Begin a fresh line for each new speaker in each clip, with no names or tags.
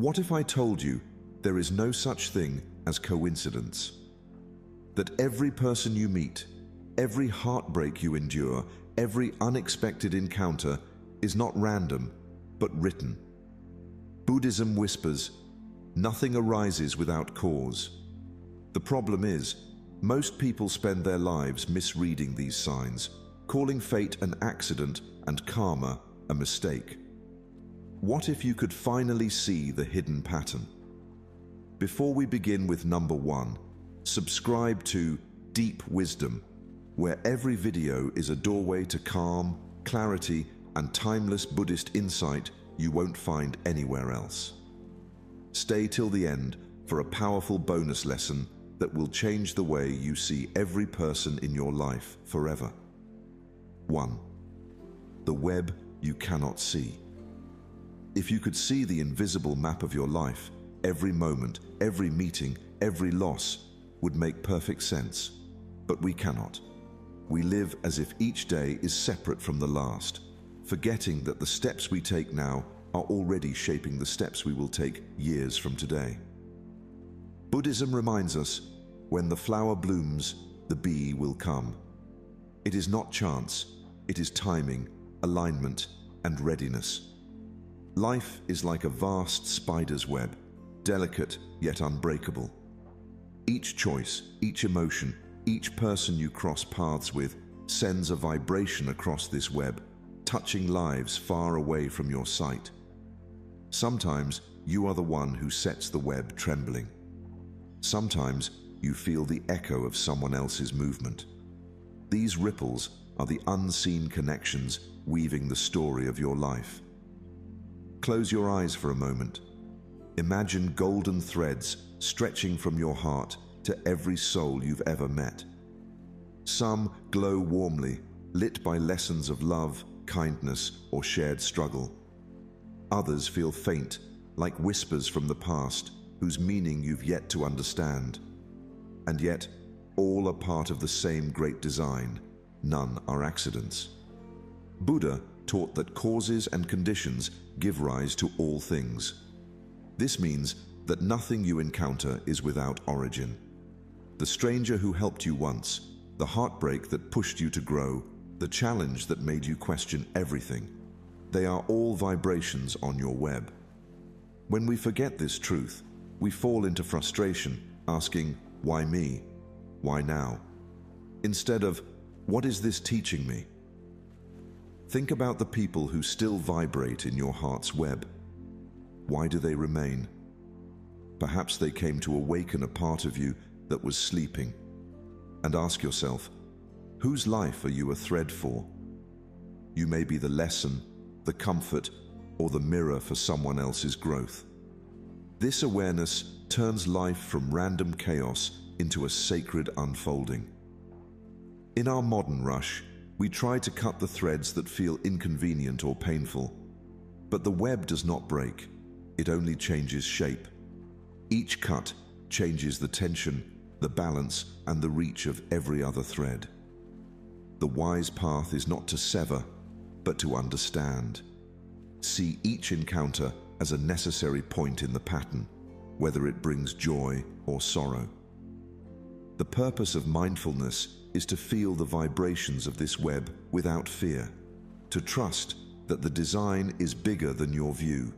What if I told you there is no such thing as coincidence? That every person you meet, every heartbreak you endure, every unexpected encounter is not random, but written. Buddhism whispers, nothing arises without cause. The problem is, most people spend their lives misreading these signs, calling fate an accident and karma a mistake. What if you could finally see the hidden pattern? Before we begin with number 1, subscribe to Deep Wisdom, where every video is a doorway to calm, clarity, and timeless Buddhist insight you won't find anywhere else. Stay till the end for a powerful bonus lesson that will change the way you see every person in your life forever. 1. The web you cannot see. If you could see the invisible map of your life, every moment, every meeting, every loss would make perfect sense. But we cannot. We live as if each day is separate from the last, forgetting that the steps we take now are already shaping the steps we will take years from today. Buddhism reminds us, when the flower blooms, the bee will come. It is not chance, it is timing, alignment, and readiness. Life is like a vast spider's web, delicate yet unbreakable. Each choice, each emotion, each person you cross paths with sends a vibration across this web, touching lives far away from your sight. Sometimes you are the one who sets the web trembling. Sometimes you feel the echo of someone else's movement. These ripples are the unseen connections weaving the story of your life. Close your eyes for a moment. Imagine golden threads stretching from your heart to every soul you've ever met. Some glow warmly, lit by lessons of love, kindness, or shared struggle. Others feel faint, like whispers from the past, whose meaning you've yet to understand. And yet, all are part of the same great design. None are accidents. Buddha taught that causes and conditions give rise to all things. This means that nothing you encounter is without origin. The stranger who helped you once, the heartbreak that pushed you to grow, the challenge that made you question everything, they are all vibrations on your web. When we forget this truth, we fall into frustration, asking, why me? Why now? Instead of, what is this teaching me? Think about the people who still vibrate in your heart's web. Why do they remain? Perhaps they came to awaken a part of you that was sleeping. And ask yourself, whose life are you a thread for? You may be the lesson, the comfort, or the mirror for someone else's growth. This awareness turns life from random chaos into a sacred unfolding. In our modern rush, we try to cut the threads that feel inconvenient or painful. But the web does not break, it only changes shape. Each cut changes the tension, the balance, and the reach of every other thread. The wise path is not to sever, but to understand. See each encounter as a necessary point in the pattern, whether it brings joy or sorrow. The purpose of mindfulness is to feel the vibrations of this web without fear, to trust that the design is bigger than your view.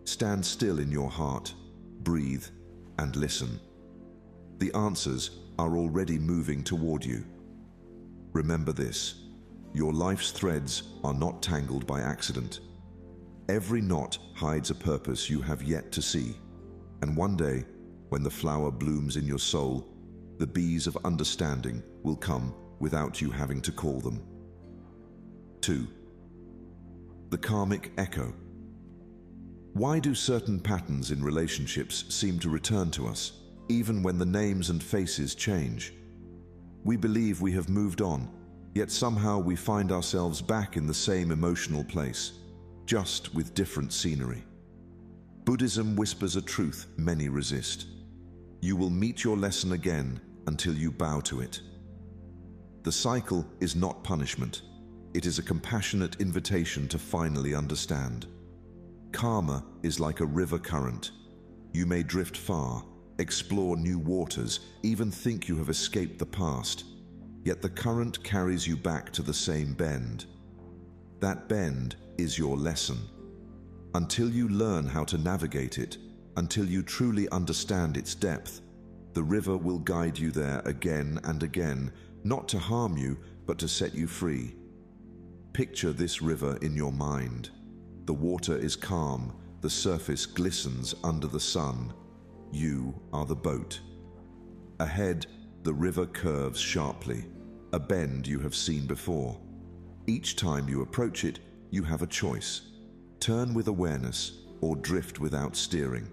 Stand still in your heart, breathe, and listen. The answers are already moving toward you. Remember this, your life's threads are not tangled by accident. Every knot hides a purpose you have yet to see, and one day, when the flower blooms in your soul, the bees of understanding will come without you having to call them. 2. The karmic echo. Why do certain patterns in relationships seem to return to us, even when the names and faces change? We believe we have moved on, yet somehow we find ourselves back in the same emotional place, just with different scenery. Buddhism whispers a truth many resist. You will meet your lesson again until you bow to it. The cycle is not punishment. It is a compassionate invitation to finally understand. Karma is like a river current. You may drift far, explore new waters, even think you have escaped the past, yet the current carries you back to the same bend. That bend is your lesson. Until you learn how to navigate it, until you truly understand its depth, the river will guide you there again and again, not to harm you, but to set you free. Picture this river in your mind. The water is calm, the surface glistens under the sun. You are the boat. Ahead, the river curves sharply, a bend you have seen before. Each time you approach it, you have a choice. Turn with awareness or drift without steering.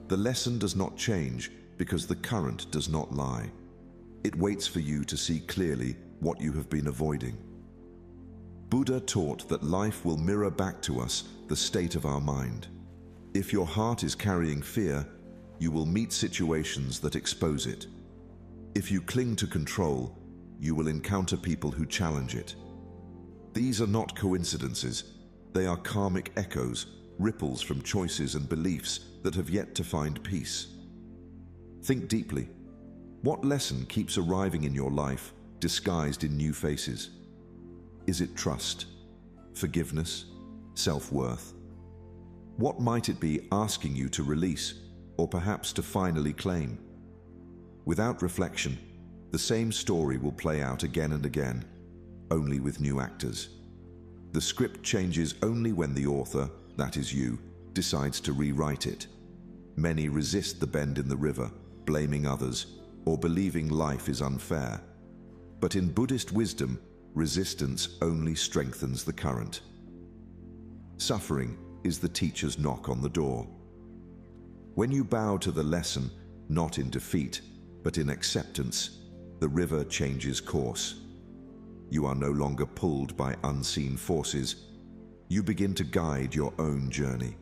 The lesson does not change because the current does not lie. It waits for you to see clearly what you have been avoiding. Buddha taught that life will mirror back to us the state of our mind. If your heart is carrying fear, you will meet situations that expose it. If you cling to control, you will encounter people who challenge it. These are not coincidences. They are karmic echoes, ripples from choices and beliefs that have yet to find peace. Think deeply. What lesson keeps arriving in your life, disguised in new faces? Is it trust, forgiveness, self-worth? What might it be asking you to release, or perhaps to finally claim? Without reflection, the same story will play out again and again, only with new actors. The script changes only when the author, that is you, decides to rewrite it. Many resist the bend in the river, blaming others, or believing life is unfair. But in Buddhist wisdom, resistance only strengthens the current. Suffering is the teacher's knock on the door. When you bow to the lesson, not in defeat, but in acceptance, the river changes course. You are no longer pulled by unseen forces. You begin to guide your own journey.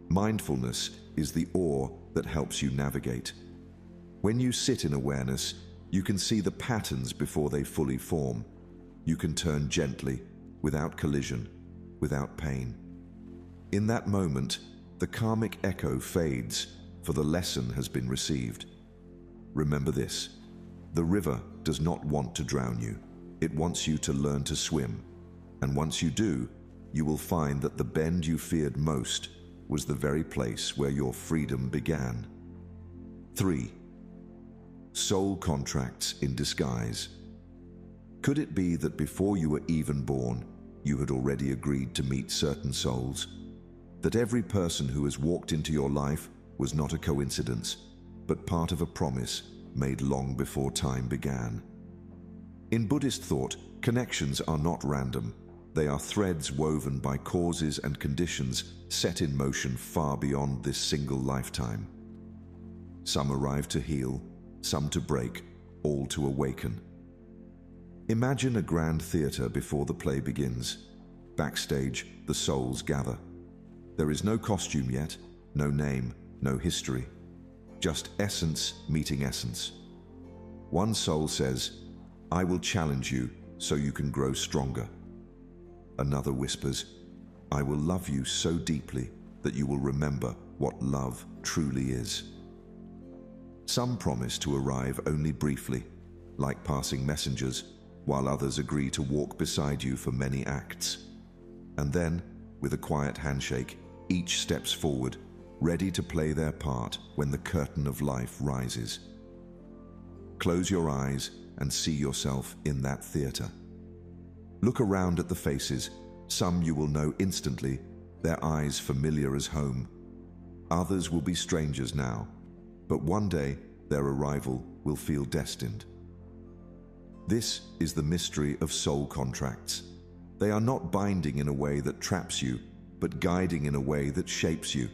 Mindfulness is the oar that helps you navigate. When you sit in awareness, you can see the patterns before they fully form. You can turn gently, without collision, without pain. In that moment, the karmic echo fades, for the lesson has been received. Remember this: the river does not want to drown you. It wants you to learn to swim. And once you do, you will find that the bend you feared most was the very place where your freedom began. 3. Soul contracts in disguise. Could it be that before you were even born, you had already agreed to meet certain souls? That every person who has walked into your life was not a coincidence, but part of a promise made long before time began? In Buddhist thought, connections are not random. They are threads woven by causes and conditions set in motion far beyond this single lifetime. Some arrive to heal, some to break, all to awaken. Imagine a grand theater before the play begins. Backstage, the souls gather. There is no costume yet, no name, no history. Just essence meeting essence. One soul says, "I will challenge you so you can grow stronger." Another whispers, "I will love you so deeply that you will remember what love truly is." Some promise to arrive only briefly, like passing messengers, while others agree to walk beside you for many acts. And then, with a quiet handshake, each steps forward, ready to play their part when the curtain of life rises. Close your eyes and see yourself in that theater. Look around at the faces. Some you will know instantly, their eyes familiar as home. Others will be strangers now, but one day their arrival will feel destined. This is the mystery of soul contracts. They are not binding in a way that traps you, but guiding in a way that shapes you.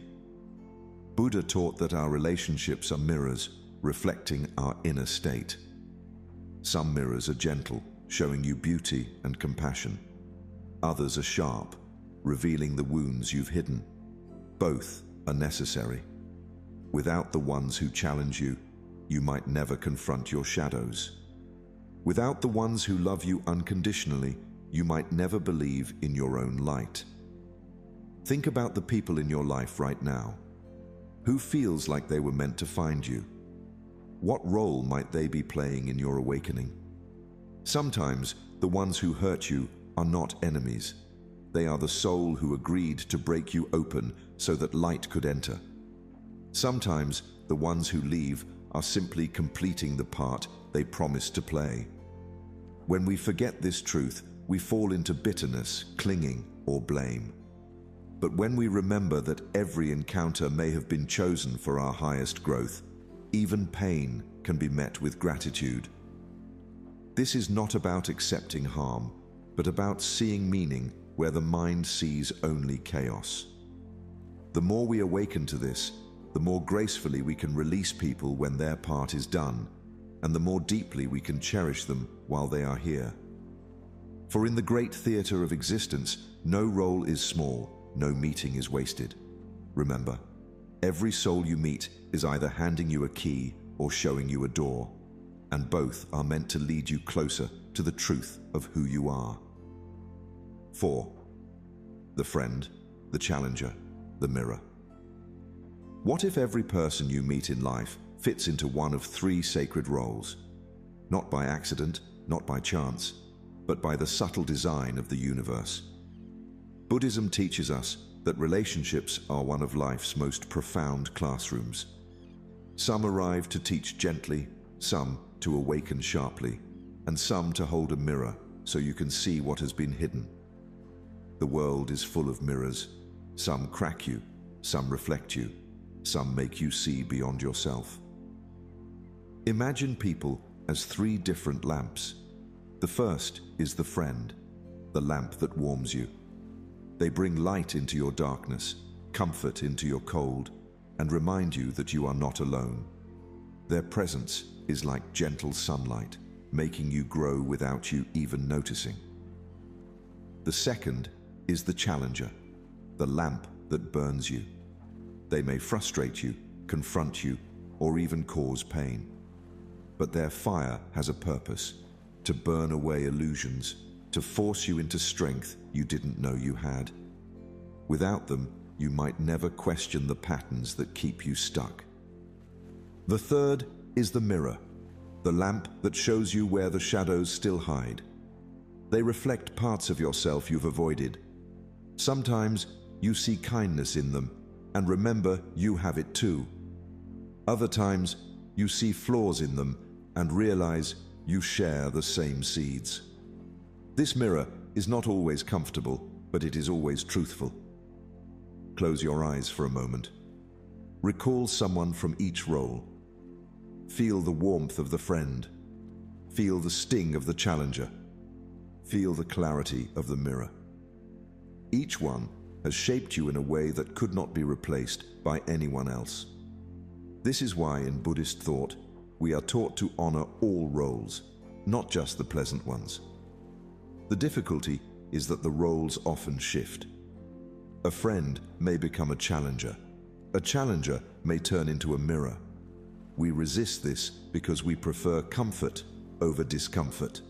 Buddha taught that our relationships are mirrors, reflecting our inner state. Some mirrors are gentle, showing you beauty and compassion. Others are sharp, revealing the wounds you've hidden. Both are necessary. Without the ones who challenge you, you might never confront your shadows. Without the ones who love you unconditionally, you might never believe in your own light. Think about the people in your life right now. Who feels like they were meant to find you? What role might they be playing in your awakening? Sometimes the ones who hurt you are not enemies. They are the soul who agreed to break you open so that light could enter. Sometimes the ones who leave are simply completing the part they promised to play. When we forget this truth, we fall into bitterness, clinging, or blame. But when we remember that every encounter may have been chosen for our highest growth, even pain can be met with gratitude. This is not about accepting harm, but about seeing meaning where the mind sees only chaos. The more we awaken to this, the more gracefully we can release people when their part is done, and the more deeply we can cherish them while they are here. For in the great theater of existence, no role is small, no meeting is wasted. Remember, every soul you meet is either handing you a key or showing you a door, and both are meant to lead you closer to the truth of who you are. 4. The friend, the challenger, the mirror. What if every person you meet in life fits into one of 3 sacred roles? Not by accident, not by chance, but by the subtle design of the universe. Buddhism teaches us that relationships are one of life's most profound classrooms. Some arrive to teach gently, some to awaken sharply, and some to hold a mirror so you can see what has been hidden. The world is full of mirrors. Some crack you, some reflect you, some make you see beyond yourself. Imagine people as 3 different lamps. The first is the friend, the lamp that warms you. They bring light into your darkness, comfort into your cold, and remind you that you are not alone. Their presence is like gentle sunlight, making you grow without you even noticing. The second is the challenger, the lamp that burns you. They may frustrate you, confront you, or even cause pain. But their fire has a purpose: to burn away illusions, to force you into strength you didn't know you had. Without them, you might never question the patterns that keep you stuck. The third is the mirror, the lamp that shows you where the shadows still hide. They reflect parts of yourself you've avoided. Sometimes you see kindness in them and remember you have it too. Other times you see flaws in them and realize you share the same seeds. This mirror is not always comfortable, but it is always truthful. Close your eyes for a moment. Recall someone from each role. Feel the warmth of the friend. Feel the sting of the challenger. Feel the clarity of the mirror. Each one has shaped you in a way that could not be replaced by anyone else. This is why in Buddhist thought, we are taught to honor all roles, not just the pleasant ones. The difficulty is that the roles often shift. A friend may become a challenger. A challenger may turn into a mirror. We resist this because we prefer comfort over discomfort.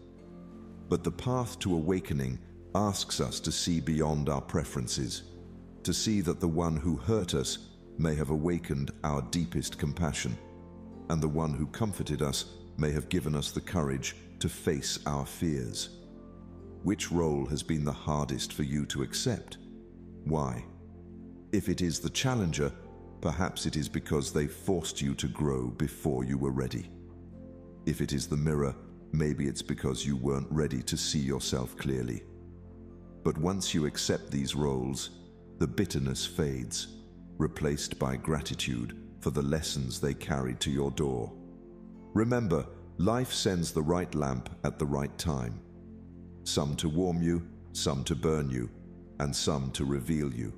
But the path to awakening asks us to see beyond our preferences, to see that the one who hurt us may have awakened our deepest compassion, and the one who comforted us may have given us the courage to face our fears. Which role has been the hardest for you to accept? Why? If it is the challenger, perhaps it is because they forced you to grow before you were ready. If it is the mirror, maybe it's because you weren't ready to see yourself clearly. But once you accept these roles, the bitterness fades, replaced by gratitude for the lessons they carried to your door. Remember, life sends the right lamp at the right time. Some to warm you, some to burn you, and some to reveal you.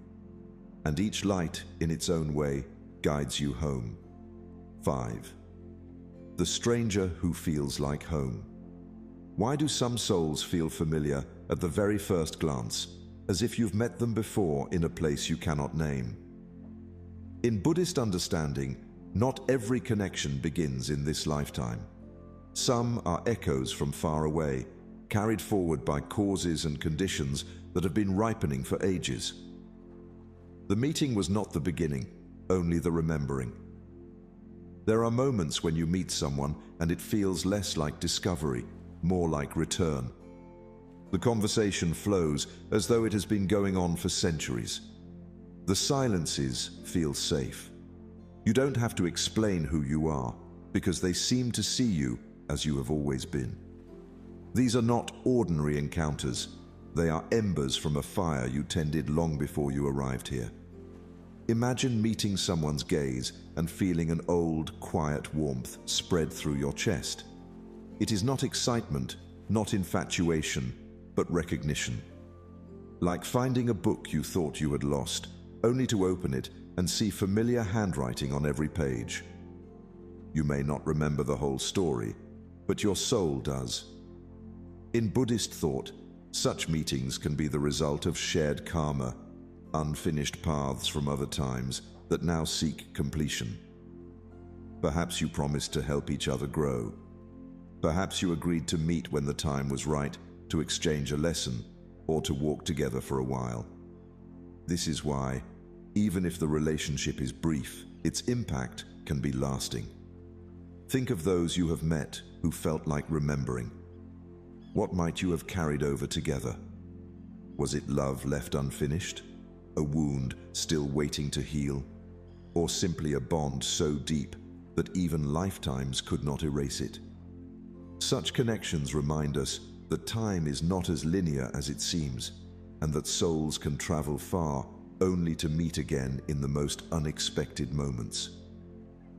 And each light, in its own way, guides you home. 5. The stranger who feels like home. Why do some souls feel familiar at the very first glance, as if you've met them before in a place you cannot name? In Buddhist understanding, not every connection begins in this lifetime. Some are echoes from far away, carried forward by causes and conditions that have been ripening for ages. The meeting was not the beginning, only the remembering. There are moments when you meet someone and it feels less like discovery, more like return. The conversation flows as though it has been going on for centuries. The silences feel safe. You don't have to explain who you are, because they seem to see you as you have always been. These are not ordinary encounters. They are embers from a fire you tended long before you arrived here. Imagine meeting someone's gaze and feeling an old, quiet warmth spread through your chest. It is not excitement, not infatuation, but recognition. Like finding a book you thought you had lost, only to open it and see familiar handwriting on every page. You may not remember the whole story, but your soul does. In Buddhist thought, such meetings can be the result of shared karma, unfinished paths from other times that now seek completion. Perhaps you promised to help each other grow. Perhaps you agreed to meet when the time was right, to exchange a lesson, or to walk together for a while. This is why, even if the relationship is brief, its impact can be lasting. Think of those you have met who felt like remembering. What might you have carried over together? Was it love left unfinished? A wound still waiting to heal? Or simply a bond so deep that even lifetimes could not erase it? Such connections remind us that time is not as linear as it seems, and that souls can travel far only to meet again in the most unexpected moments.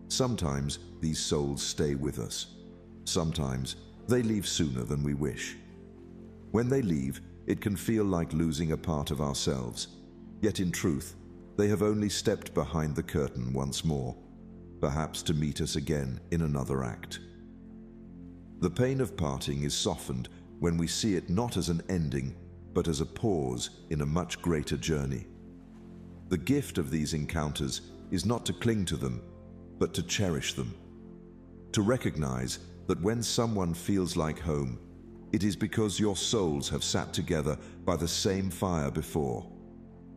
Sometimes these souls stay with us. Sometimes they leave sooner than we wish. When they leave, it can feel like losing a part of ourselves, yet in truth, they have only stepped behind the curtain once more, perhaps to meet us again in another act. The pain of parting is softened when we see it not as an ending, but as a pause in a much greater journey. The gift of these encounters is not to cling to them, but to cherish them. To recognize that when someone feels like home, it is because your souls have sat together by the same fire before.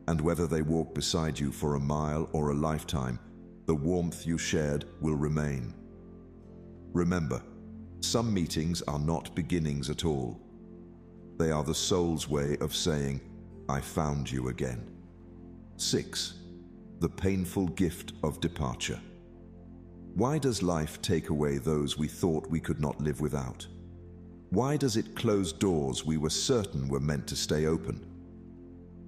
And whether they walk beside you for a mile or a lifetime, the warmth you shared will remain. Remember, some meetings are not beginnings at all. They are the soul's way of saying, I found you again. 6. The painful gift of departure. Why does life take away those we thought we could not live without? Why does it close doors we were certain were meant to stay open?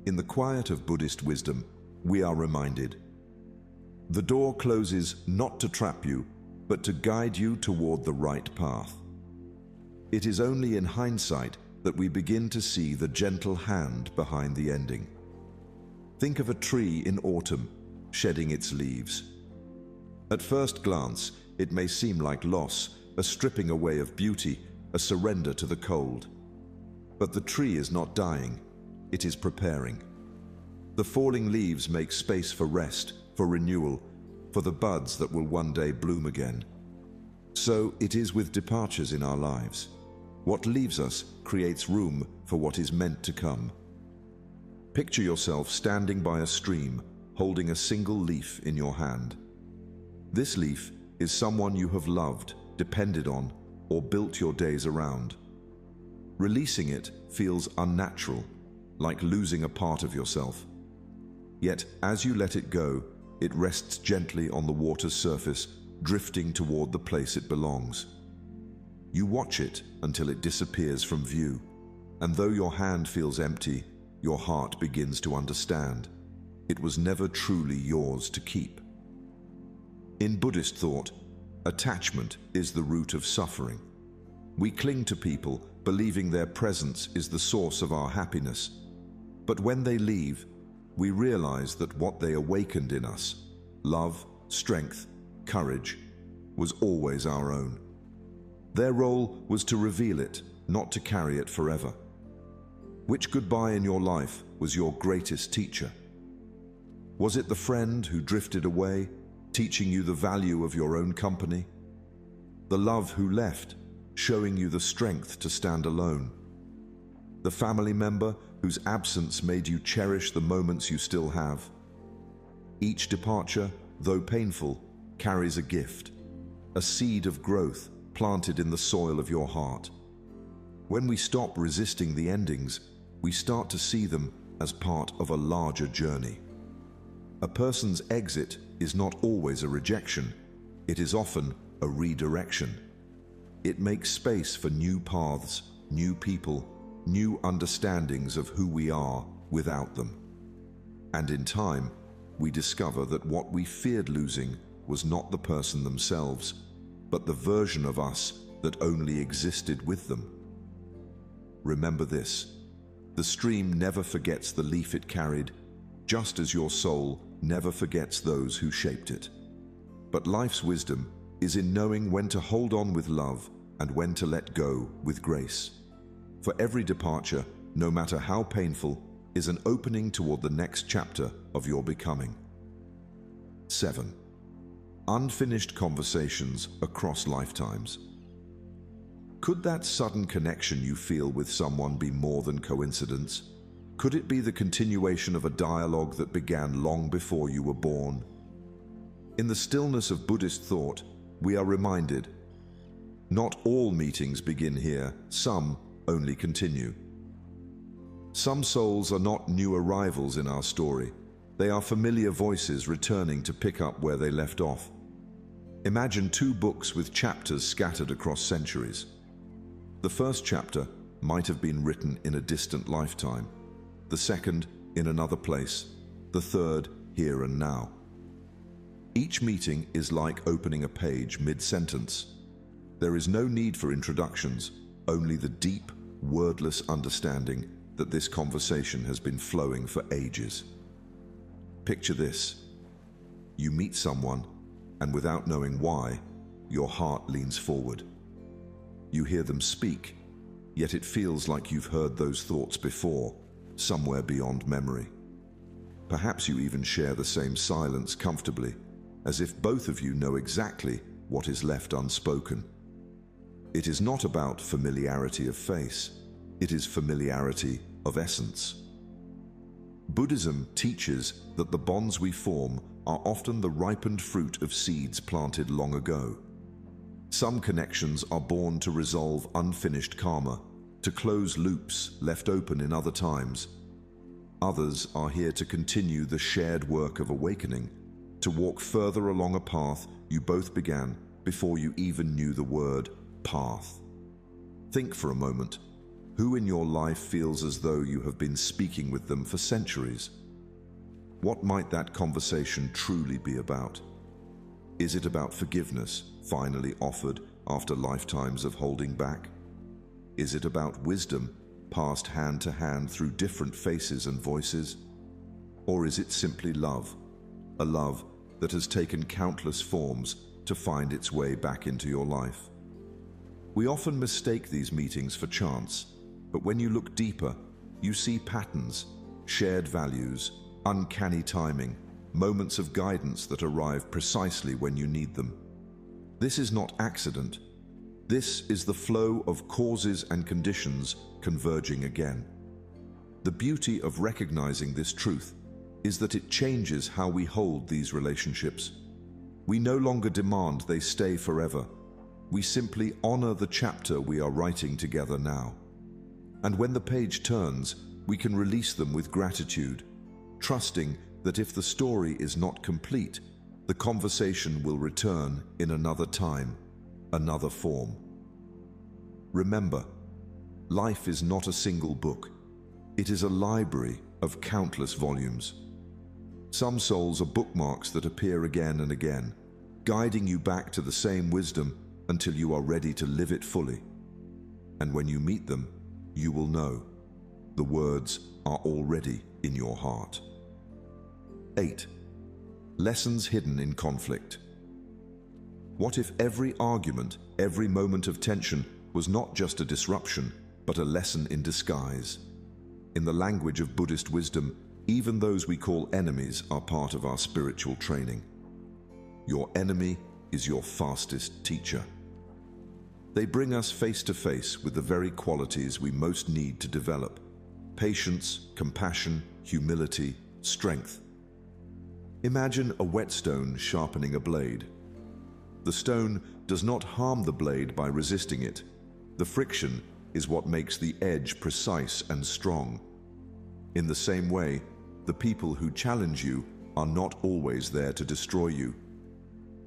In the quiet of Buddhist wisdom, we are reminded, the door closes not to trap you, but to guide you toward the right path. It is only in hindsight that we begin to see the gentle hand behind the ending. Think of a tree in autumn, shedding its leaves. At first glance, it may seem like loss, a stripping away of beauty, a surrender to the cold. But the tree is not dying, it is preparing. The falling leaves make space for rest, for renewal, for the buds that will one day bloom again. So it is with departures in our lives. What leaves us creates room for what is meant to come. Picture yourself standing by a stream, holding a single leaf in your hand. This leaf is someone you have loved, depended on, or built your days around. Releasing it feels unnatural, like losing a part of yourself. Yet, as you let it go, it rests gently on the water's surface, drifting toward the place it belongs. You watch it until it disappears from view, and though your hand feels empty, your heart begins to understand. It was never truly yours to keep. In Buddhist thought, attachment is the root of suffering. We cling to people, believing their presence is the source of our happiness. But when they leave, we realize that what they awakened in us, love, strength, courage, was always our own. Their role was to reveal it, not to carry it forever. Which goodbye in your life was your greatest teacher? Was it the friend who drifted away, teaching you the value of your own company? The love who left, showing you the strength to stand alone? The family member whose absence made you cherish the moments you still have? Each departure, though painful, carries a gift, a seed of growth planted in the soil of your heart. When we stop resisting the endings, we start to see them as part of a larger journey. A person's exit is not always a rejection, it is often a redirection. It makes space for new paths, new people, new understandings of who we are without them. And in time, we discover that what we feared losing was not the person themselves, but the version of us that only existed with them. Remember this: the stream never forgets the leaf it carried, just as your soul never forgets those who shaped it. But life's wisdom is in knowing when to hold on with love and when to let go with grace. For every departure, no matter how painful, is an opening toward the next chapter of your becoming. 7. Unfinished conversations across lifetimes. Could that sudden connection you feel with someone be more than coincidence? Could it be the continuation of a dialogue that began long before you were born? In the stillness of Buddhist thought, we are reminded, not all meetings begin here, some only continue. Some souls are not new arrivals in our story. They are familiar voices returning to pick up where they left off. Imagine two books with chapters scattered across centuries. The first chapter might have been written in a distant lifetime, the second in another place, the third here and now. Each meeting is like opening a page mid-sentence. There is no need for introductions, only the deep, wordless understanding that this conversation has been flowing for ages. Picture this: you meet someone, and without knowing why, your heart leans forward. You hear them speak, yet it feels like you've heard those thoughts before, somewhere beyond memory. Perhaps you even share the same silence comfortably, as if both of you know exactly what is left unspoken. It is not about familiarity of face, it is familiarity of essence. Buddhism teaches that the bonds we form are often the ripened fruit of seeds planted long ago. Some connections are born to resolve unfinished karma, to close loops left open in other times. Others are here to continue the shared work of awakening, to walk further along a path you both began before you even knew the word path. Think for a moment. Who in your life feels as though you have been speaking with them for centuries? What might that conversation truly be about? Is it about forgiveness, finally offered after lifetimes of holding back? Is it about wisdom, passed hand to hand through different faces and voices? Or is it simply love, a love that has taken countless forms to find its way back into your life? We often mistake these meetings for chance, but when you look deeper, you see patterns, shared values, uncanny timing, moments of guidance that arrive precisely when you need them. This is not accident. This is the flow of causes and conditions converging again. The beauty of recognizing this truth is that it changes how we hold these relationships. We no longer demand they stay forever. We simply honor the chapter we are writing together now. And when the page turns, we can release them with gratitude, trusting that if the story is not complete, the conversation will return in another time, another form. Remember, life is not a single book. It is a library of countless volumes. Some souls are bookmarks that appear again and again, guiding you back to the same wisdom until you are ready to live it fully. And when you meet them, you will know the words are already in your heart. 8. Lessons hidden in conflict. What if every argument, every moment of tension was not just a disruption, but a lesson in disguise? In the language of Buddhist wisdom, even those we call enemies are part of our spiritual training. Your enemy is your fastest teacher. They bring us face to face with the very qualities we most need to develop: patience, compassion, humility, strength. Imagine a whetstone sharpening a blade. The stone does not harm the blade by resisting it. The friction is what makes the edge precise and strong. In the same way, the people who challenge you are not always there to destroy you.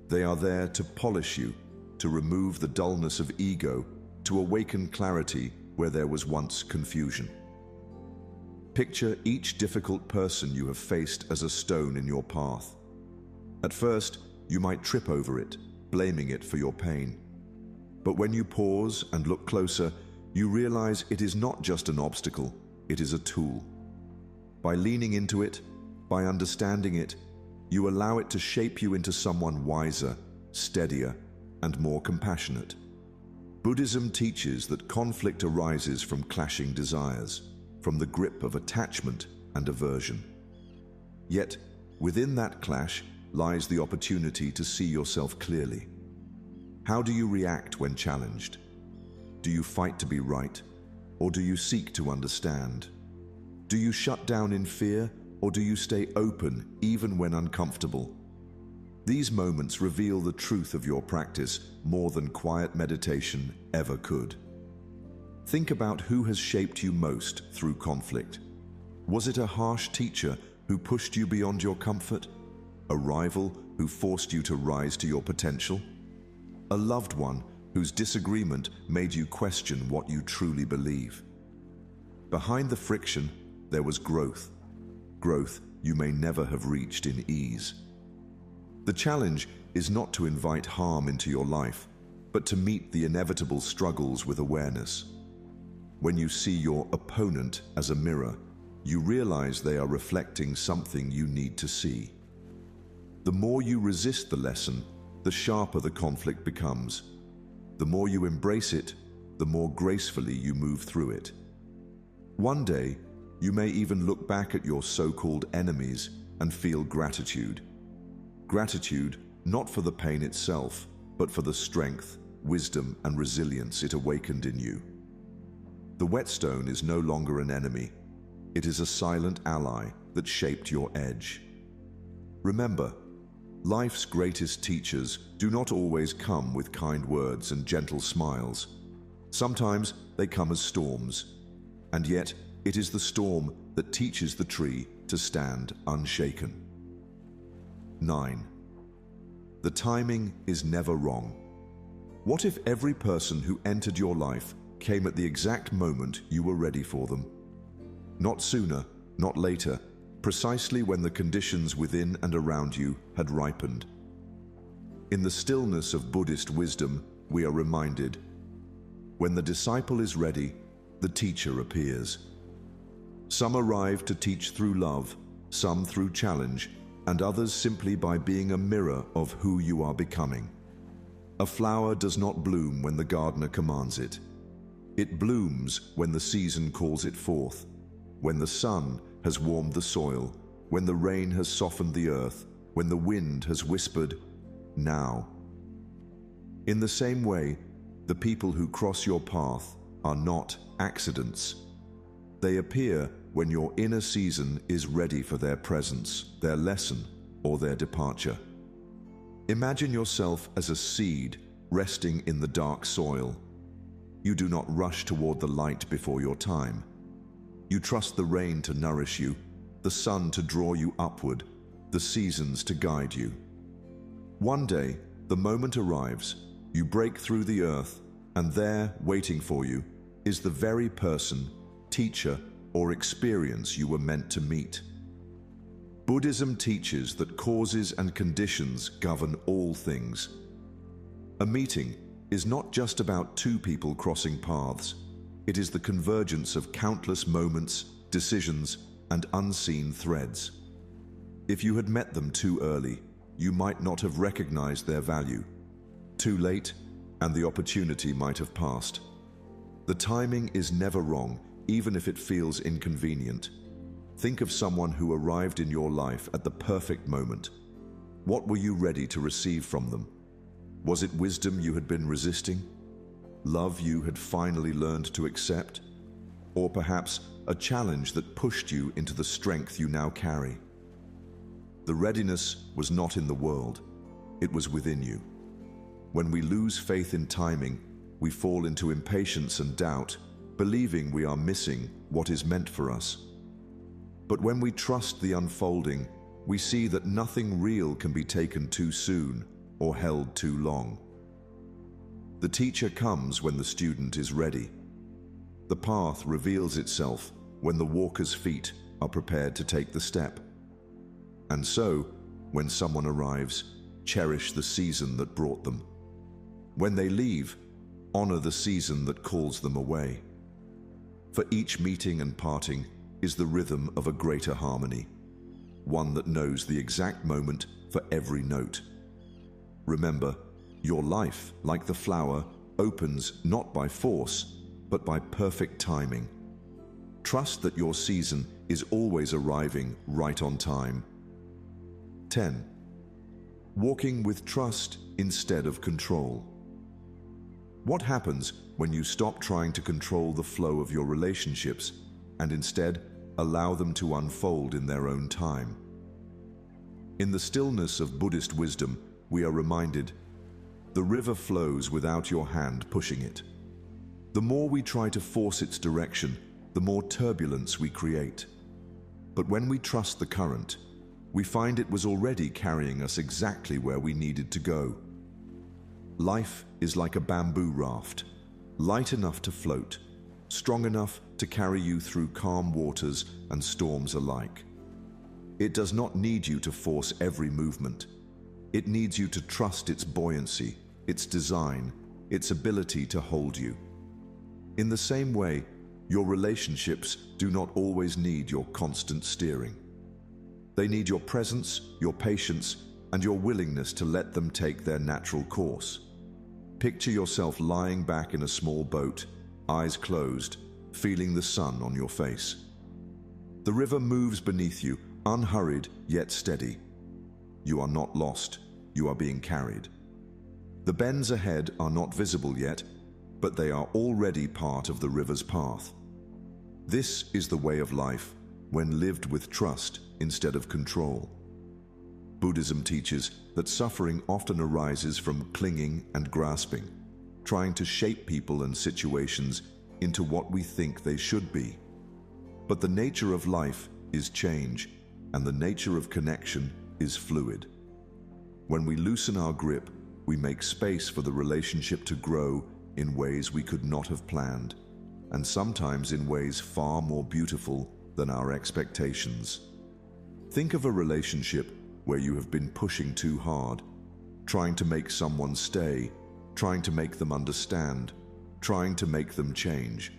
They are there to polish you, to remove the dullness of ego, to awaken clarity where there was once confusion. Picture each difficult person you have faced as a stone in your path. At first, you might trip over it, blaming it for your pain. But when you pause and look closer, you realize it is not just an obstacle, it is a tool. By leaning into it, by understanding it, you allow it to shape you into someone wiser, steadier, and more compassionate. Buddhism teaches that conflict arises from clashing desires, from the grip of attachment and aversion. Yet, within that clash lies the opportunity to see yourself clearly. How do you react when challenged? Do you fight to be right, or do you seek to understand? Do you shut down in fear, or do you stay open even when uncomfortable? These moments reveal the truth of your practice more than quiet meditation ever could. Think about who has shaped you most through conflict. Was it a harsh teacher who pushed you beyond your comfort? A rival who forced you to rise to your potential? A loved one whose disagreement made you question what you truly believe? Behind the friction, there was growth. Growth you may never have reached in ease. The challenge is not to invite harm into your life, but to meet the inevitable struggles with awareness. When you see your opponent as a mirror, you realize they are reflecting something you need to see. The more you resist the lesson, the sharper the conflict becomes. The more you embrace it, the more gracefully you move through it. One day, you may even look back at your so-called enemies and feel gratitude. Gratitude not for the pain itself, but for the strength, wisdom, and resilience it awakened in you. The whetstone is no longer an enemy. It is a silent ally that shaped your edge. Remember, life's greatest teachers do not always come with kind words and gentle smiles. Sometimes they come as storms, and yet it is the storm that teaches the tree to stand unshaken. 9. The timing is never wrong. What if every person who entered your life came at the exact moment you were ready for them? Not sooner, not later, precisely when the conditions within and around you had ripened. In the stillness of Buddhist wisdom, we are reminded, when the disciple is ready, the teacher appears. Some arrive to teach through love, some through challenge, and others simply by being a mirror of who you are becoming. A flower does not bloom when the gardener commands it. It blooms when the season calls it forth, when the sun has warmed the soil, when the rain has softened the earth, when the wind has whispered, "Now." In the same way, the people who cross your path are not accidents. They appear when your inner season is ready for their presence, their lesson, or their departure. Imagine yourself as a seed resting in the dark soil. You do not rush toward the light before your time. You trust the rain to nourish you, the sun to draw you upward, the seasons to guide you. One day, the moment arrives, you break through the earth, and there, waiting for you, is the very person, teacher, or experience you were meant to meet. Buddhism teaches that causes and conditions govern all things. A meeting is not just about two people crossing paths. It is the convergence of countless moments, decisions, and unseen threads. If you had met them too early, you might not have recognized their value. Too late, and the opportunity might have passed. The timing is never wrong, even if it feels inconvenient. Think of someone who arrived in your life at the perfect moment. What were you ready to receive from them? Was it wisdom you had been resisting? Love you had finally learned to accept? Or perhaps a challenge that pushed you into the strength you now carry? The readiness was not in the world, it was within you. When we lose faith in timing, we fall into impatience and doubt, believing we are missing what is meant for us. But when we trust the unfolding, we see that nothing real can be taken too soon or held too long. The teacher comes when the student is ready. The path reveals itself when the walker's feet are prepared to take the step. And so, when someone arrives, cherish the season that brought them. When they leave, honor the season that calls them away. For each meeting and parting is the rhythm of a greater harmony, one that knows the exact moment for every note. Remember, your life, like the flower, opens not by force, but by perfect timing. Trust that your season is always arriving right on time. 10. Walking with trust instead of control. What happens when you stop trying to control the flow of your relationships and instead allow them to unfold in their own time? In the stillness of Buddhist wisdom, we are reminded, the river flows without your hand pushing it. The more we try to force its direction, the more turbulence we create. But when we trust the current, we find it was already carrying us exactly where we needed to go. Life is like a bamboo raft, light enough to float, strong enough to carry you through calm waters and storms alike. It does not need you to force every movement. It needs you to trust its buoyancy, its design, its ability to hold you. In the same way, your relationships do not always need your constant steering. They need your presence, your patience, and your willingness to let them take their natural course. Picture yourself lying back in a small boat, eyes closed, feeling the sun on your face. The river moves beneath you, unhurried yet steady. You are not lost, you are being carried. The bends ahead are not visible yet, but they are already part of the river's path. This is the way of life when lived with trust instead of control. Buddhism teaches that suffering often arises from clinging and grasping, trying to shape people and situations into what we think they should be. But the nature of life is change, and the nature of connection is fluid. When we loosen our grip, we make space for the relationship to grow in ways we could not have planned, and sometimes in ways far more beautiful than our expectations. Think of a relationship where you have been pushing too hard, trying to make someone stay, trying to make them understand, trying to make them change.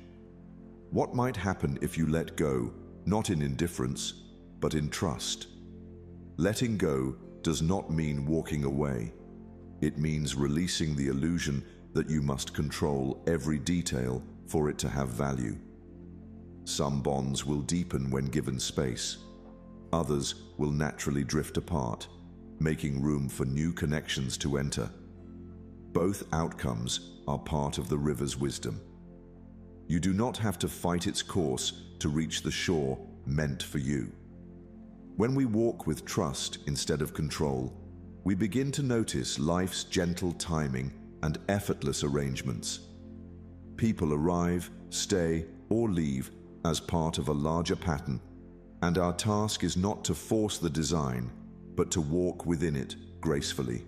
What might happen if you let go, not in indifference, but in trust? Letting go does not mean walking away. It means releasing the illusion that you must control every detail for it to have value. Some bonds will deepen when given space. Others will naturally drift apart, making room for new connections to enter. Both outcomes are part of the river's wisdom. You do not have to fight its course to reach the shore meant for you. When we walk with trust instead of control, we begin to notice life's gentle timing and effortless arrangements. People arrive, stay, or leave as part of a larger pattern, and our task is not to force the design, but to walk within it gracefully.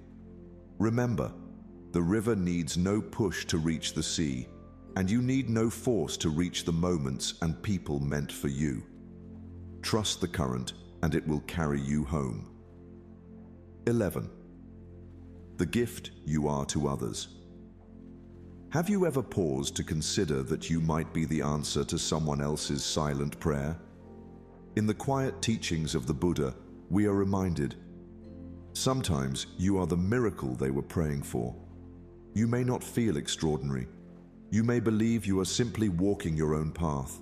Remember, the river needs no push to reach the sea, and you need no force to reach the moments and people meant for you. Trust the current, and it will carry you home. 11. The gift you are to others. Have you ever paused to consider that you might be the answer to someone else's silent prayer? In the quiet teachings of the Buddha, we are reminded, sometimes you are the miracle they were praying for. You may not feel extraordinary. You may believe you are simply walking your own path.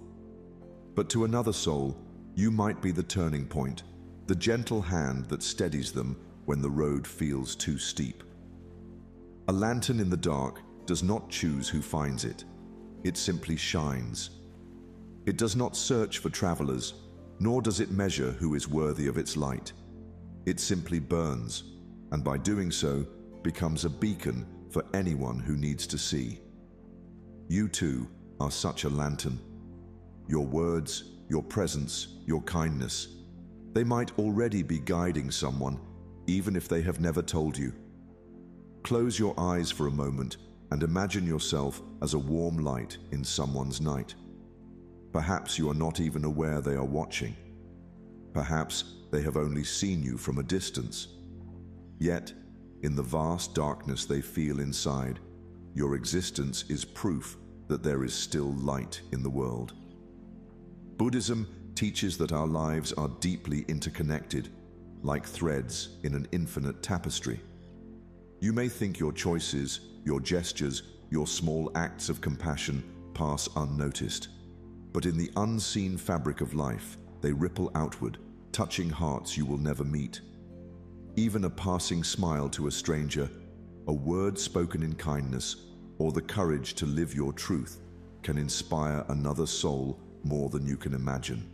But to another soul, you might be the turning point, the gentle hand that steadies them when the road feels too steep. A lantern in the dark does not choose who finds it. It simply shines. It does not search for travelers, nor does it measure who is worthy of its light. It simply burns, and by doing so, becomes a beacon for anyone who needs to see. You too are such a lantern. Your words, your presence, your kindness, they might already be guiding someone, even if they have never told you. Close your eyes for a moment and imagine yourself as a warm light in someone's night. Perhaps you are not even aware they are watching. Perhaps they have only seen you from a distance. Yet, in the vast darkness they feel inside, your existence is proof that there is still light in the world. Buddhism teaches that our lives are deeply interconnected, like threads in an infinite tapestry. You may think your choices, your gestures, your small acts of compassion pass unnoticed, but in the unseen fabric of life, they ripple outward, touching hearts you will never meet. Even a passing smile to a stranger, a word spoken in kindness, or the courage to live your truth can inspire another soul more than you can imagine.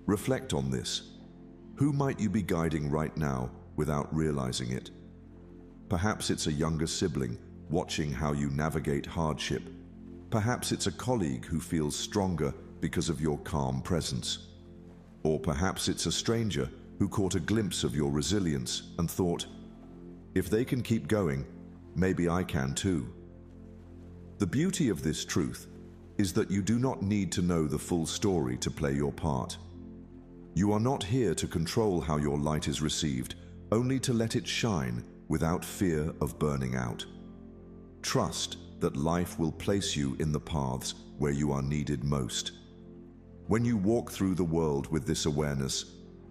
Reflect on this. Who might you be guiding right now without realizing it? Perhaps it's a younger sibling watching how you navigate hardship. Perhaps it's a colleague who feels stronger because of your calm presence. Or perhaps it's a stranger who caught a glimpse of your resilience and thought, if they can keep going, maybe I can too. The beauty of this truth is that you do not need to know the full story to play your part. You are not here to control how your light is received, only to let it shine without fear of burning out. Trust that life will place you in the paths where you are needed most. When you walk through the world with this awareness,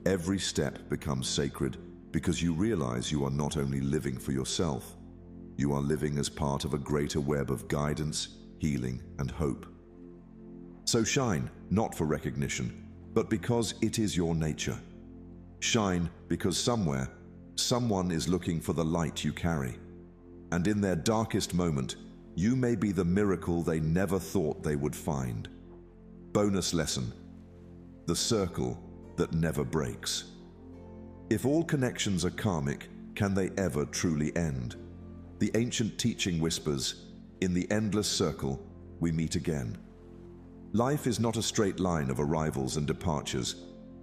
every step becomes sacred because you realize you are not only living for yourself, you are living as part of a greater web of guidance, healing, and hope. So shine, not for recognition, but because it is your nature. Shine because somewhere, someone is looking for the light you carry. And in their darkest moment, you may be the miracle they never thought they would find. Bonus lesson: the circle that never breaks. If all connections are karmic, can they ever truly end? The ancient teaching whispers, in the endless circle, we meet again. Life is not a straight line of arrivals and departures.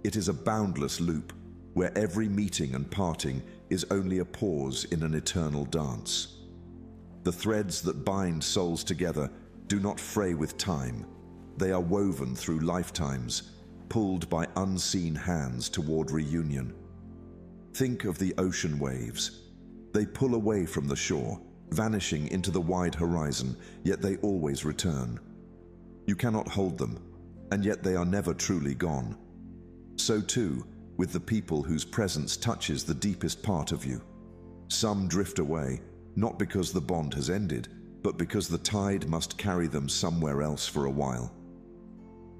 It is a boundless loop, where every meeting and parting is only a pause in an eternal dance. The threads that bind souls together do not fray with time. They are woven through lifetimes, pulled by unseen hands toward reunion. Think of the ocean waves. They pull away from the shore, vanishing into the wide horizon, yet they always return. You cannot hold them, and yet they are never truly gone. So too, with the people whose presence touches the deepest part of you. Some drift away, not because the bond has ended, but because the tide must carry them somewhere else for a while.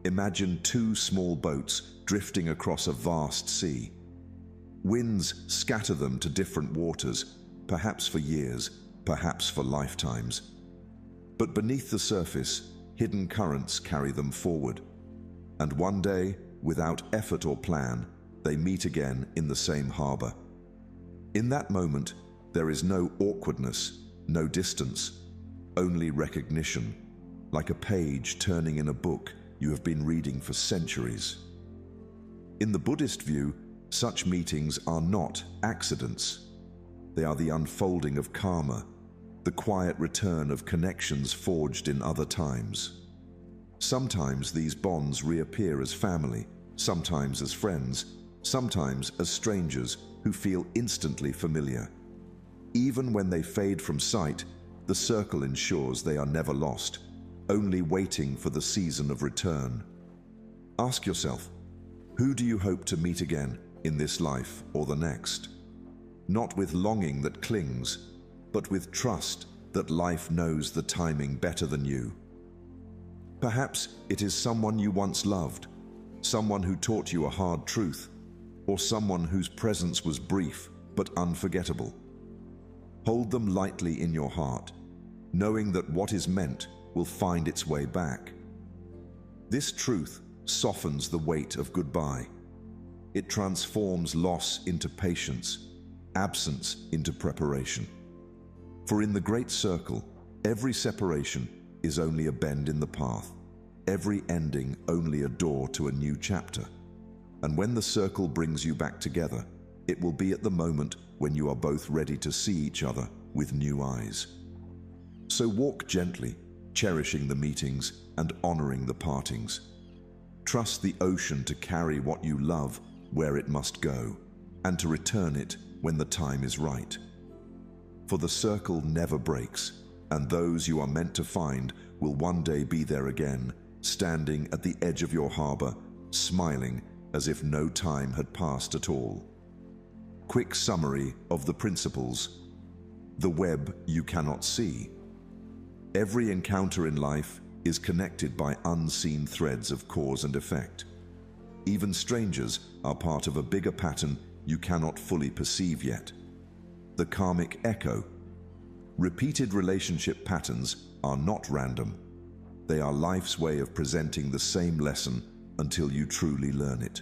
Imagine two small boats drifting across a vast sea. Winds scatter them to different waters, perhaps for years, perhaps for lifetimes. But beneath the surface, hidden currents carry them forward. And one day, without effort or plan, they meet again in the same harbor. In that moment, there is no awkwardness, no distance, only recognition, like a page turning in a book you have been reading for centuries. In the Buddhist view, such meetings are not accidents. They are the unfolding of karma, the quiet return of connections forged in other times. Sometimes these bonds reappear as family, sometimes as friends, sometimes as strangers who feel instantly familiar. Even when they fade from sight, the circle ensures they are never lost, only waiting for the season of return. Ask yourself, who do you hope to meet again in this life or the next? Not with longing that clings, but with trust that life knows the timing better than you. Perhaps it is someone you once loved, someone who taught you a hard truth, or someone whose presence was brief but unforgettable. Hold them lightly in your heart, knowing that what is meant will find its way back. This truth softens the weight of goodbye. It transforms loss into patience, absence into preparation. For in the great circle, every separation is only a bend in the path, every ending only a door to a new chapter. And when the circle brings you back together, it will be at the moment when you are both ready to see each other with new eyes. So walk gently, cherishing the meetings and honoring the partings. Trust the ocean to carry what you love where it must go, and to return it when the time is right. For the circle never breaks, and those you are meant to find will one day be there again, standing at the edge of your harbor, smiling as if no time had passed at all. Quick summary of the principles. The web you cannot see. Every encounter in life is connected by unseen threads of cause and effect. Even strangers are part of a bigger pattern you cannot fully perceive yet. The karmic echo. Repeated relationship patterns are not random. They are life's way of presenting the same lesson until you truly learn it.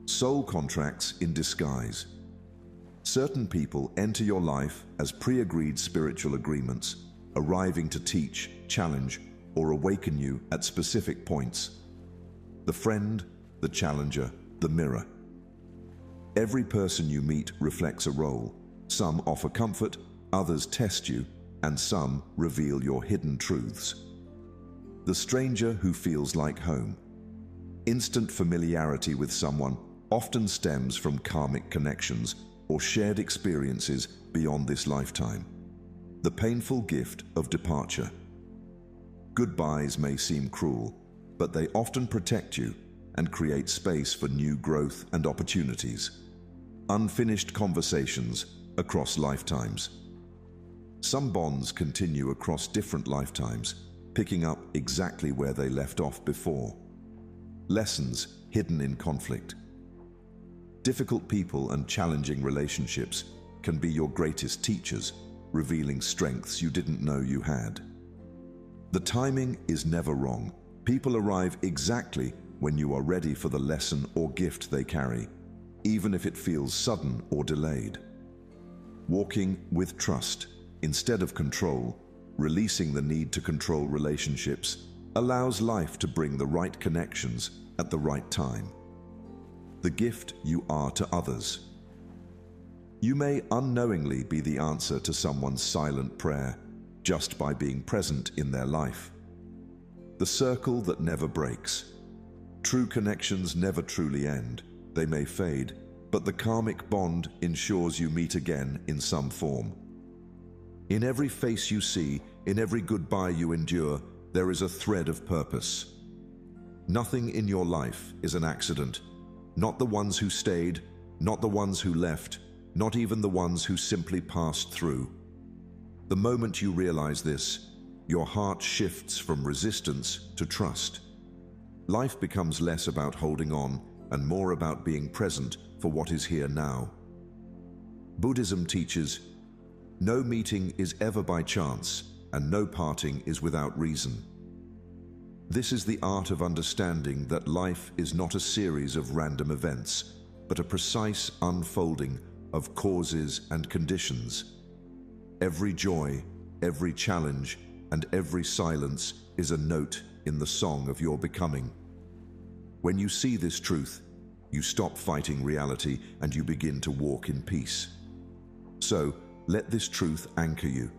Soul contracts in disguise. Certain people enter your life as pre-agreed spiritual agreements, arriving to teach, challenge, or awaken you at specific points. The friend, the challenger, the mirror. Every person you meet reflects a role. Some offer comfort, others test you, and some reveal your hidden truths. The stranger who feels like home. Instant familiarity with someone often stems from karmic connections or shared experiences beyond this lifetime. The painful gift of departure. Goodbyes may seem cruel, but they often protect you and create space for new growth and opportunities. Unfinished conversations across lifetimes. Some bonds continue across different lifetimes, picking up exactly where they left off before. Lessons hidden in conflict. Difficult people and challenging relationships can be your greatest teachers, revealing strengths you didn't know you had. The timing is never wrong. People arrive exactly when you are ready for the lesson or gift they carry, even if it feels sudden or delayed. Walking with trust instead of control, releasing the need to control relationships, allows life to bring the right connections at the right time. The gift you are to others. You may unknowingly be the answer to someone's silent prayer just by being present in their life. The circle that never breaks. True connections never truly end. They may fade, but the karmic bond ensures you meet again in some form. In every face you see, in every goodbye you endure, there is a thread of purpose. Nothing in your life is an accident. Not the ones who stayed, not the ones who left, not even the ones who simply passed through. The moment you realize this, your heart shifts from resistance to trust. Life becomes less about holding on and more about being present for what is here now. Buddhism teaches, no meeting is ever by chance, and no parting is without reason. This is the art of understanding that life is not a series of random events, but a precise unfolding of causes and conditions. Every joy, every challenge, and every silence is a note in the song of your becoming. When you see this truth, you stop fighting reality and you begin to walk in peace. So, let this truth anchor you.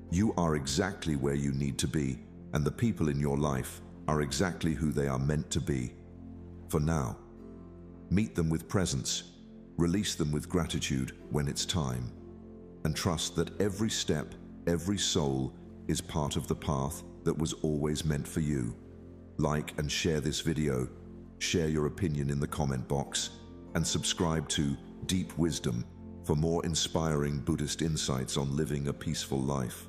You are exactly where you need to be, and the people in your life are exactly who they are meant to be. For now, meet them with presence, release them with gratitude when it's time, and trust that every step, every soul is part of the path that was always meant for you. Like and share this video, share your opinion in the comment box, and subscribe to Deep Wisdom for more inspiring Buddhist insights on living a peaceful life.